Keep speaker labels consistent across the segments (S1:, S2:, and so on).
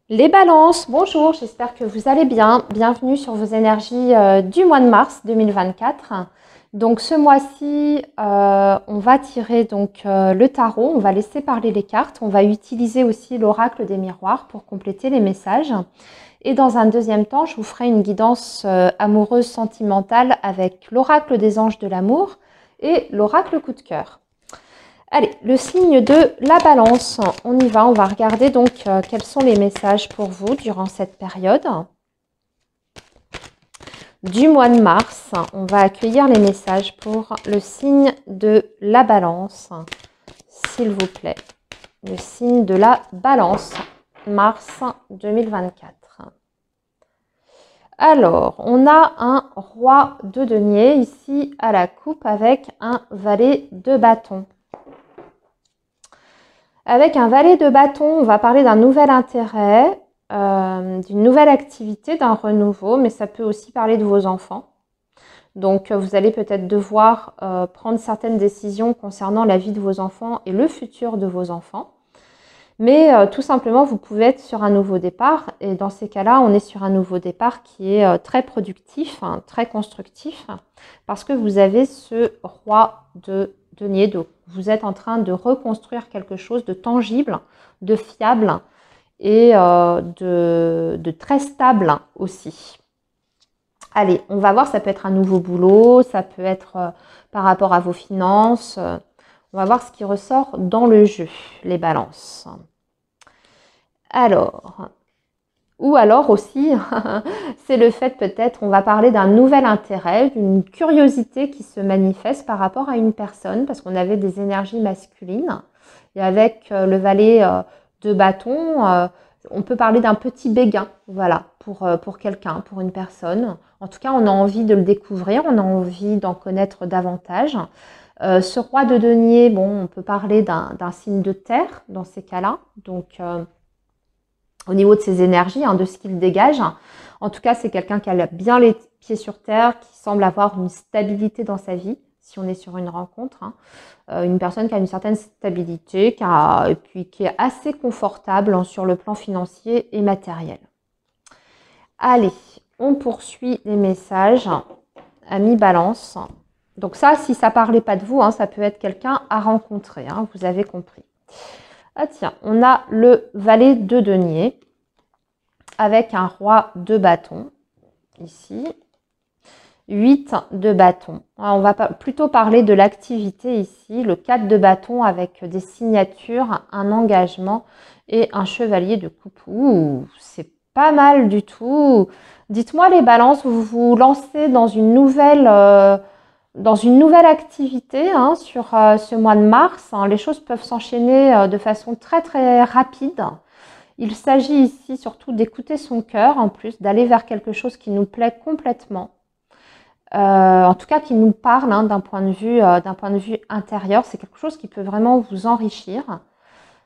S1: Les balances, bonjour, j'espère que vous allez bien. Bienvenue sur vos énergies du mois de mars 2024. Donc ce mois-ci, on va tirer le tarot, on va laisser parler les cartes, on va utiliser aussi l'oracle des miroirs pour compléter les messages. Et dans un deuxième temps, je vous ferai une guidance amoureuse sentimentale avec l'oracle des anges de l'amour et l'oracle coup de cœur. Allez, le signe de la balance, on y va, on va regarder donc quels sont les messages pour vous durant cette période. Du mois de mars, on va accueillir les messages pour le signe de la balance, s'il vous plaît. Le signe de la balance, mars 2024. Alors, on a un roi de denier ici à la coupe avec un valet de bâton. Avec un valet de bâton, on va parler d'un nouvel intérêt, d'une nouvelle activité, d'un renouveau, mais ça peut aussi parler de vos enfants. Donc, vous allez peut-être devoir prendre certaines décisions concernant la vie de vos enfants et le futur de vos enfants. Mais tout simplement, vous pouvez être sur un nouveau départ. Et dans ces cas-là, on est sur un nouveau départ qui est très productif, très constructif, parce que vous avez ce roi de denier. Donc, vous êtes en train de reconstruire quelque chose de tangible, de fiable et de très stable aussi. Allez, on va voir, ça peut être un nouveau boulot, ça peut être par rapport à vos finances. On va voir ce qui ressort dans le jeu, les balances. Alors, ou alors aussi, c'est le fait peut-être, on va parler d'un nouvel intérêt, d'une curiosité qui se manifeste par rapport à une personne, parce qu'on avait des énergies masculines. Et avec le valet de bâton, on peut parler d'un petit béguin, voilà, pour quelqu'un, pour une personne. En tout cas, on a envie de le découvrir, on a envie d'en connaître davantage. Ce roi de denier, bon, on peut parler d'un signe de terre dans ces cas-là, donc au niveau de ses énergies, de ce qu'il dégage. En tout cas, c'est quelqu'un qui a bien les pieds sur terre, qui semble avoir une stabilité dans sa vie, si on est sur une rencontre. Une personne qui a une certaine stabilité, et puis qui est assez confortable sur le plan financier et matériel. Allez, on poursuit les messages. Amis Balance. Donc ça, si ça ne parlait pas de vous, ça peut être quelqu'un à rencontrer, vous avez compris. Ah tiens, on a le valet de denier avec un roi de bâton, ici. 8 de bâton. On va plutôt parler de l'activité ici, le 4 de bâton avec des signatures, un engagement et un chevalier de coupe. Ouh, c'est pas mal du tout. Dites-moi les balances, vous vous lancez dans une nouvelle activité sur ce mois de mars. Les choses peuvent s'enchaîner de façon très très rapide. Il s'agit ici surtout d'écouter son cœur, en plus d'aller vers quelque chose qui nous plaît complètement. En tout cas, qui nous parle d'un point de vue intérieur. C'est quelque chose qui peut vraiment vous enrichir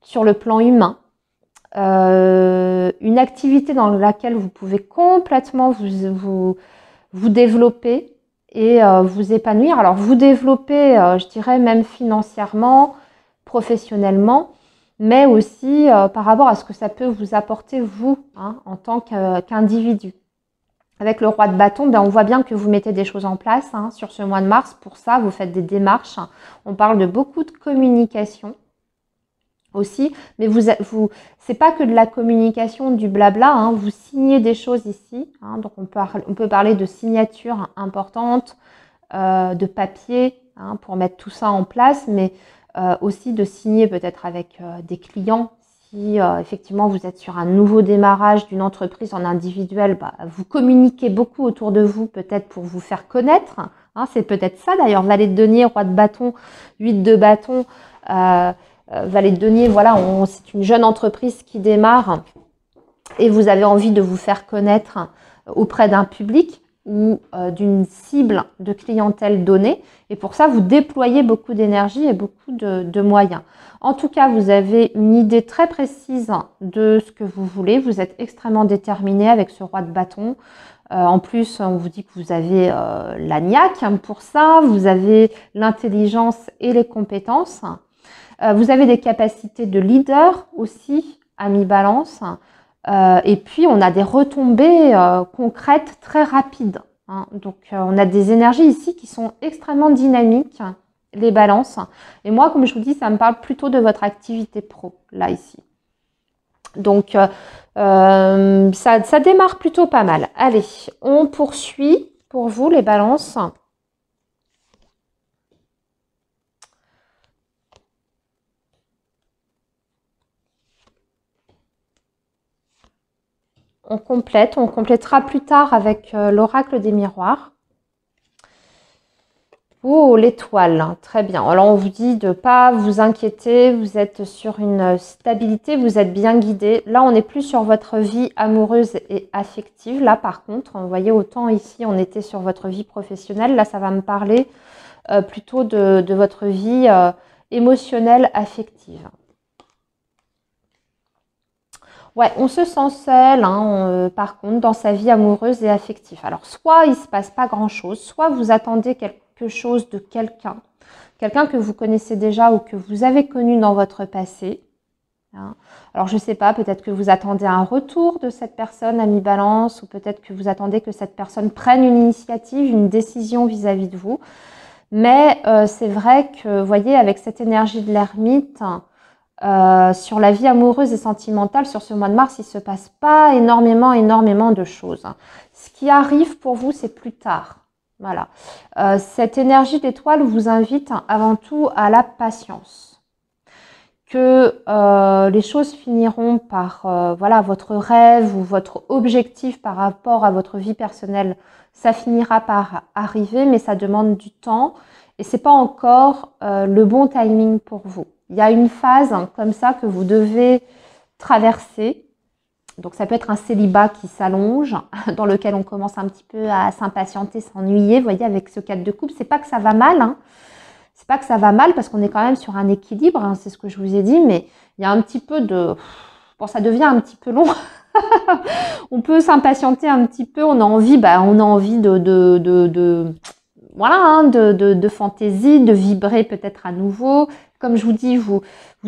S1: sur le plan humain. Une activité dans laquelle vous pouvez complètement vous développer et vous épanouir. Alors, vous développer, je dirais même financièrement, professionnellement, mais aussi par rapport à ce que ça peut vous apporter, vous, en tant qu'individu. Avec le roi de bâton, on voit bien que vous mettez des choses en place sur ce mois de mars. Pour ça, vous faites des démarches. On parle de beaucoup de communication aussi. Mais c'est pas que de la communication, du blabla. Vous signez des choses ici. Donc, on peut parler de signatures importantes, de papier pour mettre tout ça en place. Mais aussi de signer peut-être avec des clients. Si effectivement vous êtes sur un nouveau démarrage d'une entreprise en individuel, vous communiquez beaucoup autour de vous peut-être pour vous faire connaître. C'est peut-être ça d'ailleurs, valet de denier, roi de bâton, 8 de bâton, valet de denier, voilà, c'est une jeune entreprise qui démarre et vous avez envie de vous faire connaître auprès d'un public ou d'une cible de clientèle donnée. Et pour ça, vous déployez beaucoup d'énergie et beaucoup de moyens. En tout cas, vous avez une idée très précise de ce que vous voulez. Vous êtes extrêmement déterminé avec ce roi de bâton. En plus, on vous dit que vous avez la niaque pour ça. Vous avez l'intelligence et les compétences. Vous avez des capacités de leader aussi, ami Balance. Et puis, on a des retombées concrètes très rapides. Hein. Donc, on a des énergies ici qui sont extrêmement dynamiques, les balances. Et moi, comme je vous dis, ça me parle plutôt de votre activité pro, là, ici. Donc, ça démarre plutôt pas mal. Allez, on poursuit pour vous, les balances. On complétera plus tard avec l'oracle des miroirs. Oh, l'étoile, très bien. Alors, on vous dit de ne pas vous inquiéter, vous êtes sur une stabilité, vous êtes bien guidé. Là, on n'est plus sur votre vie amoureuse et affective. Là, par contre, vous voyez, autant ici, on était sur votre vie professionnelle. Là, ça va me parler plutôt de votre vie émotionnelle, affective. Ouais, on se sent seul, hein, par contre, dans sa vie amoureuse et affective. Alors, soit il ne se passe pas grand-chose, soit vous attendez quelque chose de quelqu'un que vous connaissez déjà ou que vous avez connu dans votre passé. Hein. Alors, je ne sais pas, peut-être que vous attendez un retour de cette personne, ami Balance, ou peut-être que vous attendez que cette personne prenne une initiative, une décision vis-à-vis de vous. Mais c'est vrai que, vous voyez, avec cette énergie de l'ermite, sur la vie amoureuse et sentimentale, sur ce mois de mars, il ne se passe pas énormément de choses. Ce qui arrive pour vous, c'est plus tard. Voilà. Cette énergie d'étoile vous invite avant tout à la patience. Que les choses finiront par voilà, votre rêve ou votre objectif par rapport à votre vie personnelle, ça finira par arriver, mais ça demande du temps et ce n'est pas encore le bon timing pour vous. Il y a une phase comme ça que vous devez traverser. Donc, ça peut être un célibat qui s'allonge, dans lequel on commence un petit peu à s'impatienter, s'ennuyer. Vous voyez, avec ce 4 de coupe, c'est pas que ça va mal. Hein. C'est pas que ça va mal parce qu'on est quand même sur un équilibre. Hein, c'est ce que je vous ai dit. Mais il y a un petit peu de... Bon, ça devient un petit peu long. On peut s'impatienter un petit peu. On a envie voilà, hein, de fantaisie, de vibrer peut-être à nouveau. Comme je vous dis, vous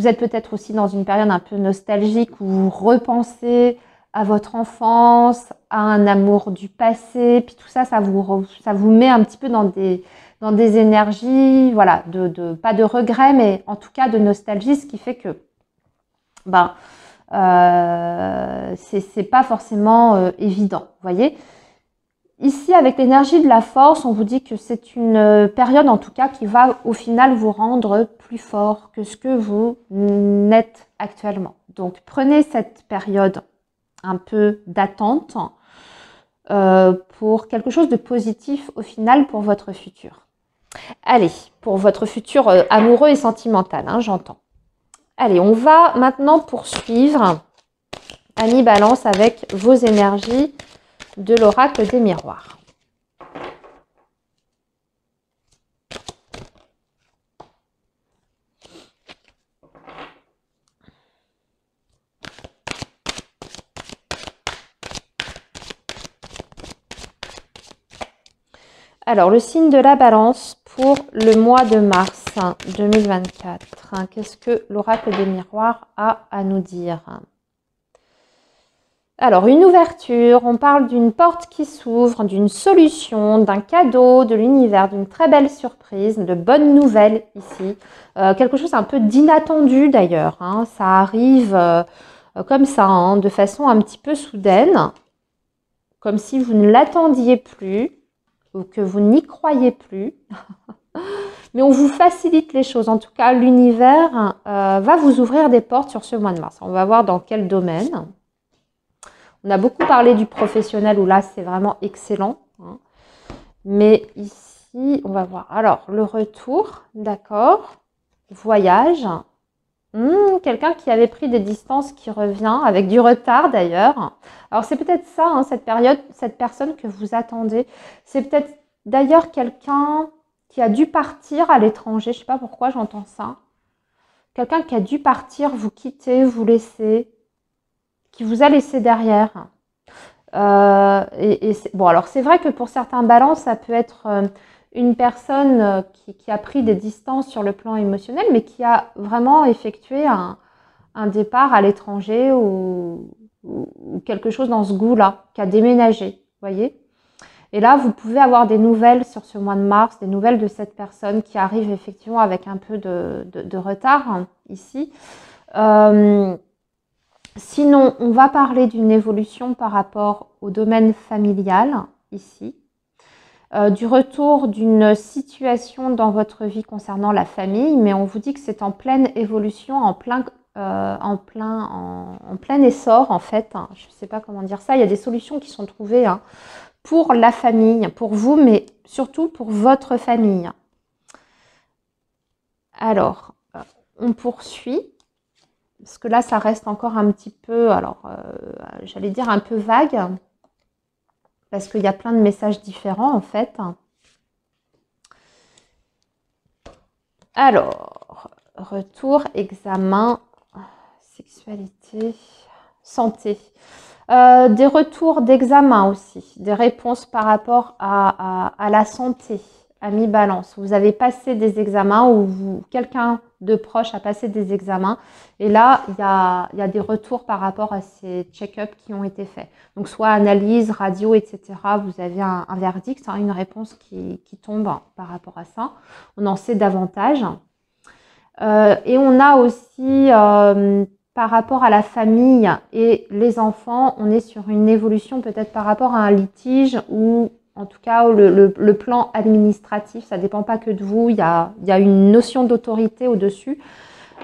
S1: êtes peut-être aussi dans une période un peu nostalgique où vous repensez à votre enfance, à un amour du passé, puis tout ça, ça vous met un petit peu dans des énergies, voilà, pas de regret, mais en tout cas de nostalgie, ce qui fait que c'est pas forcément évident, vous voyez. Ici, avec l'énergie de la force, on vous dit que c'est une période, en tout cas, qui va au final vous rendre plus fort que ce que vous n'êtes actuellement. Donc, prenez cette période un peu d'attente pour quelque chose de positif au final pour votre futur. Allez, pour votre futur amoureux et sentimental, hein, j'entends. Allez, on va maintenant poursuivre, Ami Balance, avec vos énergies de l'oracle des miroirs. Alors, le signe de la balance pour le mois de mars 2024. Qu'est-ce que l'oracle des miroirs a à nous dire? Alors, une ouverture, on parle d'une porte qui s'ouvre, d'une solution, d'un cadeau, de l'univers, d'une très belle surprise, de bonnes nouvelles ici. Quelque chose un peu d'inattendu d'ailleurs. Hein. Ça arrive comme ça, hein, de façon un petit peu soudaine, comme si vous ne l'attendiez plus ou que vous n'y croyez plus. Mais on vous facilite les choses. En tout cas, l'univers va vous ouvrir des portes sur ce mois de mars. On va voir dans quel domaine. On a beaucoup parlé du professionnel où là, c'est vraiment excellent. Hein. Mais ici, on va voir. Alors, le retour, d'accord. Voyage. Quelqu'un qui avait pris des distances qui revient, avec du retard d'ailleurs. Alors, c'est peut-être ça, hein, cette période, cette personne que vous attendez. C'est peut-être d'ailleurs quelqu'un qui a dû partir à l'étranger. Je ne sais pas pourquoi j'entends ça. Quelqu'un qui a dû partir, vous quitter, vous laisser, qui vous a laissé derrière. Bon, alors c'est vrai que pour certains balances, ça peut être une personne qui a pris des distances sur le plan émotionnel, mais qui a vraiment effectué un départ à l'étranger ou quelque chose dans ce goût-là, qui a déménagé, voyez. Et là, vous pouvez avoir des nouvelles sur ce mois de mars, des nouvelles de cette personne qui arrive effectivement avec un peu de retard hein, ici. Sinon, on va parler d'une évolution par rapport au domaine familial, ici. Du retour d'une situation dans votre vie concernant la famille, mais on vous dit que c'est en pleine évolution, en plein essor en fait. Je ne sais pas comment dire ça. Il y a des solutions qui sont trouvées hein, pour la famille, pour vous, mais surtout pour votre famille. Alors, on poursuit. Parce que là, ça reste encore un petit peu, alors, j'allais dire un peu vague. Parce qu'il y a plein de messages différents, en fait. Alors, retour, examen, sexualité, santé. Des retours d'examen aussi, des réponses par rapport à la santé, à mi-balance. Vous avez passé des examens ou quelqu'un de proche a passé des examens et là, il y a des retours par rapport à ces check-ups qui ont été faits. Donc, soit analyse, radio, etc. Vous avez un verdict, hein, une réponse qui tombe par rapport à ça. On en sait davantage. Et on a aussi... par rapport à la famille et les enfants, on est sur une évolution peut-être par rapport à un litige ou en tout cas le plan administratif, ça ne dépend pas que de vous, il y a une notion d'autorité au-dessus,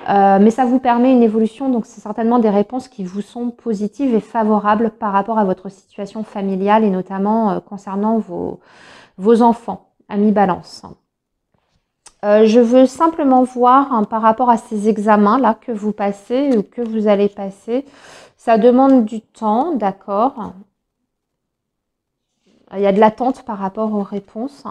S1: mais ça vous permet une évolution, donc c'est certainement des réponses qui vous sont positives et favorables par rapport à votre situation familiale et notamment concernant vos enfants à mi-balance. Je veux simplement voir hein, par rapport à ces examens-là que vous passez ou que vous allez passer. Ça demande du temps, d'accord. Il y a de l'attente par rapport aux réponses.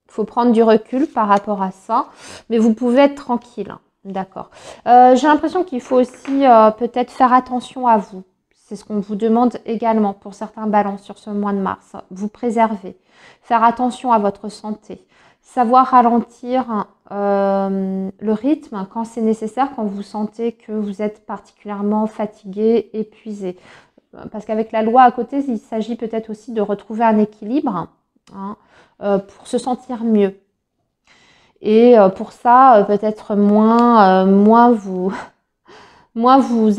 S1: Il faut prendre du recul par rapport à ça. Mais vous pouvez être tranquille, d'accord. J'ai l'impression qu'il faut aussi peut-être faire attention à vous. C'est ce qu'on vous demande également pour certains balances sur ce mois de mars. Vous préserver, faire attention à votre santé. Savoir ralentir le rythme quand c'est nécessaire, quand vous sentez que vous êtes particulièrement fatigué, épuisé. Parce qu'avec la loi à côté, il s'agit peut-être aussi de retrouver un équilibre hein, pour se sentir mieux. Et pour ça, peut-être moins vous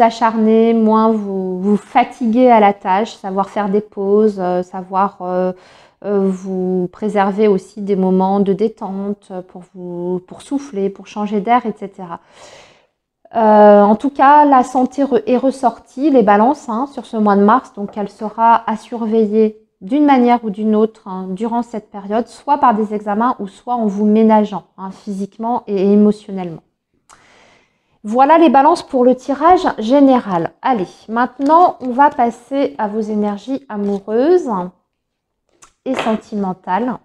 S1: acharner, moins vous fatiguer à la tâche, savoir faire des pauses, savoir... vous préservez aussi des moments de détente pour souffler, pour changer d'air, etc. En tout cas, la santé est ressortie, les balances, hein, sur ce mois de mars. Donc, elle sera à surveiller d'une manière ou d'une autre hein, durant cette période, soit par des examens ou soit en vous ménageant hein, physiquement et émotionnellement. Voilà les balances pour le tirage général. Allez, maintenant, on va passer à vos énergies amoureuses et sentimentale.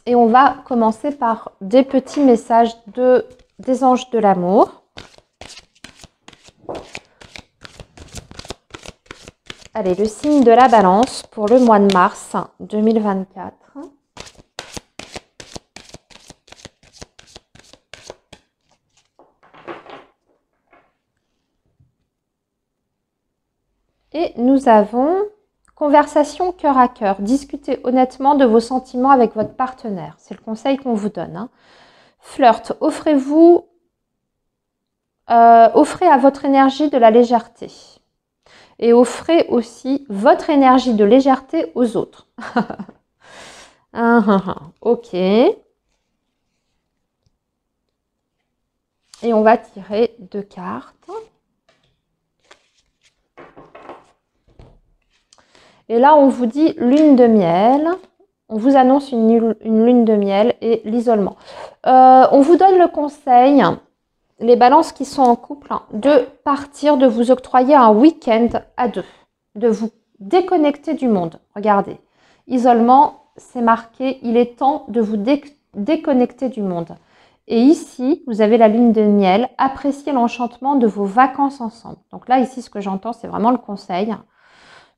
S1: Et on va commencer par des petits messages des anges de l'amour. Allez, le signe de la balance pour le mois de mars 2024. Et nous avons conversation cœur à cœur. Discutez honnêtement de vos sentiments avec votre partenaire. C'est le conseil qu'on vous donne. Hein. Flirt. Offrez à votre énergie de la légèreté. Et offrez aussi votre énergie de légèreté aux autres. Ok. Et on va tirer 2 cartes. Et là, on vous dit lune de miel. On vous annonce une lune de miel et l'isolement. On vous donne le conseil, les balances qui sont en couple, de partir, de vous octroyer un week-end à deux. De vous déconnecter du monde. Regardez, isolement, c'est marqué, il est temps de vous déconnecter du monde. Et ici, vous avez la lune de miel. Appréciez l'enchantement de vos vacances ensemble. Donc là, ici, ce que j'entends, c'est vraiment le conseil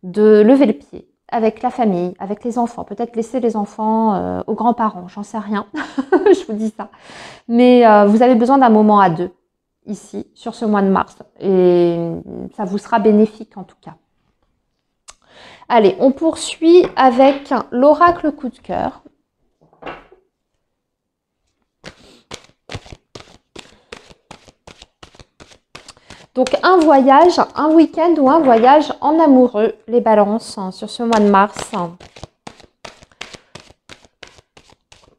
S1: de lever le pied. avec la famille, avec les enfants. Peut-être laisser les enfants aux grands-parents, j'en sais rien. Je vous dis ça. Mais vous avez besoin d'un moment à deux, ici, sur ce mois de mars. Et ça vous sera bénéfique en tout cas. Allez, on poursuit avec l'oracle coup de cœur. Donc un voyage, un week-end ou un voyage en amoureux, les balances, sur ce mois de mars.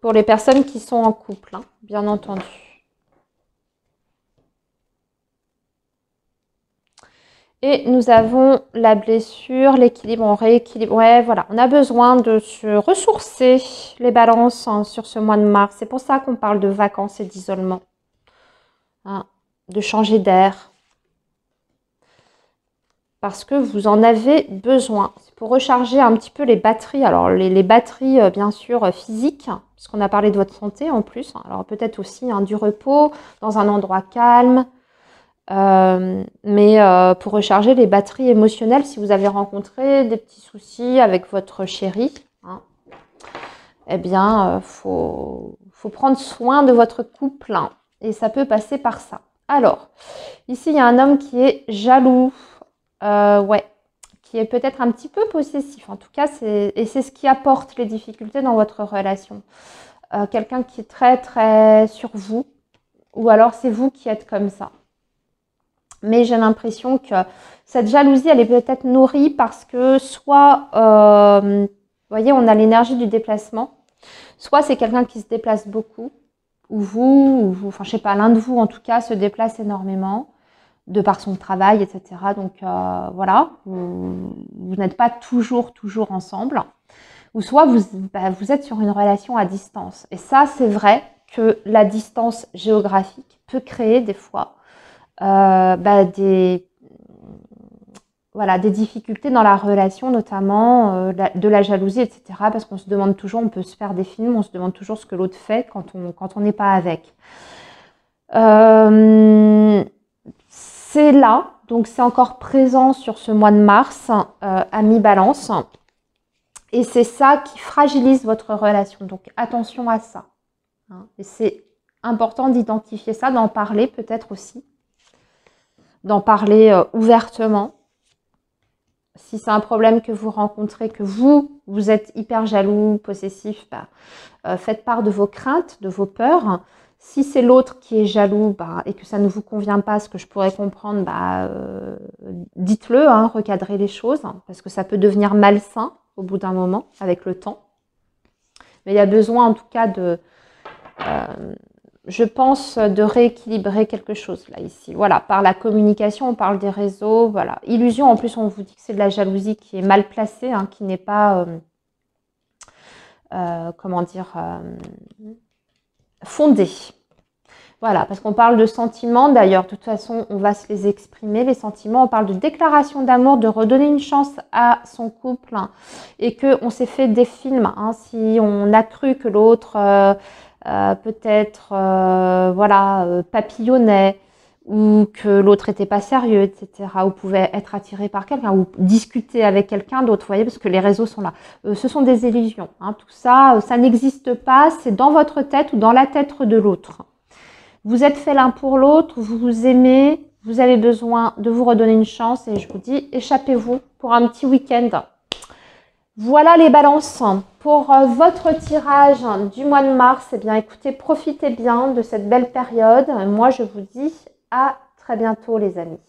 S1: Pour les personnes qui sont en couple, bien entendu. Et nous avons la blessure, l'équilibre, on rééquilibre. Ouais, voilà, on a besoin de se ressourcer, les balances, sur ce mois de mars. C'est pour ça qu'on parle de vacances et d'isolement. De changer d'air. Parce que vous en avez besoin. C'est pour recharger un petit peu les batteries. Alors, les batteries, bien sûr, physiques, parce qu'on a parlé de votre santé en plus. Alors, peut-être aussi du repos, dans un endroit calme. Mais pour recharger les batteries émotionnelles, si vous avez rencontré des petits soucis avec votre chéri, eh bien, faut prendre soin de votre couple. Et ça peut passer par ça. Alors, ici, il y a un homme qui est jaloux. Ouais, qui est peut-être un petit peu possessif. En tout cas, c'est ce qui apporte les difficultés dans votre relation. Quelqu'un qui est très, très sur vous, ou alors c'est vous qui êtes comme ça. Mais j'ai l'impression que cette jalousie, elle est peut-être nourrie parce que soit, vous voyez, on a l'énergie du déplacement, soit c'est quelqu'un qui se déplace beaucoup, ou vous, enfin je sais pas, l'un de vous en tout cas se déplace énormément, de par son travail, etc. Donc voilà, vous n'êtes pas toujours ensemble. Ou soit vous êtes sur une relation à distance. Et ça, c'est vrai que la distance géographique peut créer des fois des difficultés dans la relation, notamment de la jalousie, etc. Parce qu'on se demande toujours, on peut se faire des films, on se demande toujours ce que l'autre fait quand on n'est pas avec. C'est là, donc c'est encore présent sur ce mois de mars, à mi-balance. Et c'est ça qui fragilise votre relation. Donc attention à ça. Et c'est important d'identifier ça, d'en parler peut-être aussi. D'en parler ouvertement. Si c'est un problème que vous rencontrez, que vous êtes hyper jaloux, possessif, faites part de vos craintes, de vos peurs. Si c'est l'autre qui est jaloux et que ça ne vous convient pas, ce que je pourrais comprendre, dites-le, recadrez les choses, parce que ça peut devenir malsain au bout d'un moment, avec le temps. Mais il y a besoin en tout cas je pense, de rééquilibrer quelque chose là, ici. Voilà, par la communication, on parle des réseaux, voilà. Illusion, en plus, on vous dit que c'est de la jalousie qui est mal placée, qui n'est pas, fondée. Voilà, parce qu'on parle de sentiments, d'ailleurs, de toute façon, on va se les exprimer, les sentiments. On parle de déclaration d'amour, de redonner une chance à son couple, et qu'on s'est fait des films. Si on a cru que l'autre, peut-être, papillonnait, ou que l'autre n'était pas sérieux, etc., ou pouvait être attiré par quelqu'un, ou discuter avec quelqu'un d'autre, vous voyez, parce que les réseaux sont là. Ce sont des illusions. Tout ça, ça n'existe pas, c'est dans votre tête ou dans la tête de l'autre. Vous êtes fait l'un pour l'autre, vous vous aimez, vous avez besoin de vous redonner une chance et je vous dis, échappez-vous pour un petit week-end. Voilà les balances. Pour votre tirage du mois de mars, eh bien écoutez, profitez bien de cette belle période. Moi, je vous dis à très bientôt les amis.